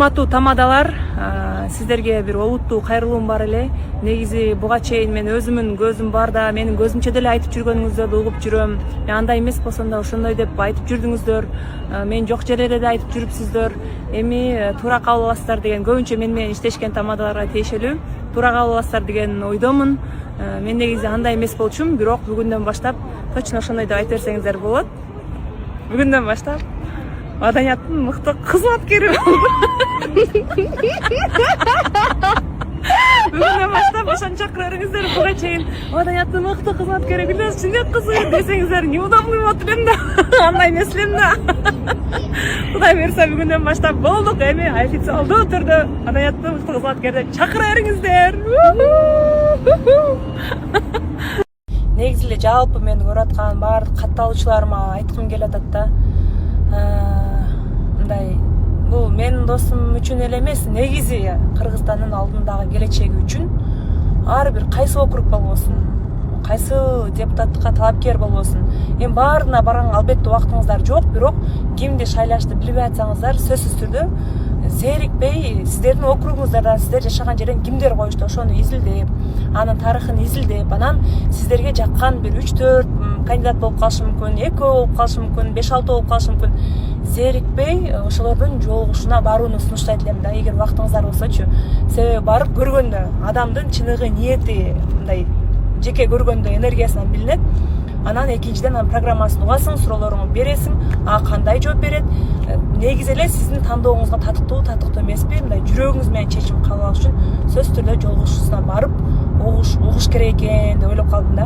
урматтуу тамадалар, сиздерге бир олуттуу кайрылуум бар эле. Негизи буга чейин мен өзүмүн көзүм барда, менин көзүмчө деле айтып жүргөнүңүздөрдү угуп жүрөм. Мен андай эмес болсом да ошондой деп айтып жүрдүңүздөр. Мен жок жерлерде да айтып жүрүпсүздөр. Эми туура кабыл аласыздар деген көбүнчө мен менен иштешкен тамадаларга тиешелүү. Туура кабыл аласыздар деген ойдомун. Мен негизи андай эмес болчумун, бирок бүгүндөн баштап точно ошондой деп айта берсеңиздер болот. Бүгүндөн баштап Маданияттын мыкты кызматкери болдум. Бүгүндөн баштап ошону чакыра бериңиздер. Буга чейин Маданияттын мыкты кызматкери Гүлназ Чынбек кызы десеңиздер неудобный болот элем да. Андай эмес элем да. Кудай буюрса бүгүндөн баштап болдук. Эми официалдуу түрдө Маданияттын мыкты кызматкерди чакыра бериңиздер. Негизи эле жалпы мени көрүп аткан баардык катталуучуларыма айткым келип атат да. Мындай бул менин досум үчүн эле эмес, негизи Кыргызстандын алдындагы келечеги үчүн ар бир кайсы округ болбосун, кайсы депутаттыкка талапкер болбосун, эми баарына барганга албетте убактыңыздар жок, бирок кимди шайлашты билбей атсаңыздар сөзсүз түрдө зерикпей сиздердин округуңуздарда сиздер жашаган жерден кимдер коюшту ошону изилдеп, анын тарыхын изилдеп, анан сиздерге жаккан бир 3-4 кандидат болуп калышы мүмкүн, 2 болуп калышы мүмкүн, 5-6 болуп калышы мүмкүн. Зерикпей ошолордун жолугушуна барууну сунуштайт элем да, эгер убактыңыздар болсочу. Себеби барып көргөндө адамдын чыныгы ниети мындай жеке көргөндө энергиясынан билинет. Анан экинчиден анын программасын угасың, суроолоруңду бересиң, кандай жооп берет. Негизи эле сиздин тандооңузга татыктуу эмеспи, мындай жүрөгүңүз менен чечим кабыл алыш үчүн сөзсүз түрдө жолугушуусуна барып угуш керек экен деп ойлоп калдым да.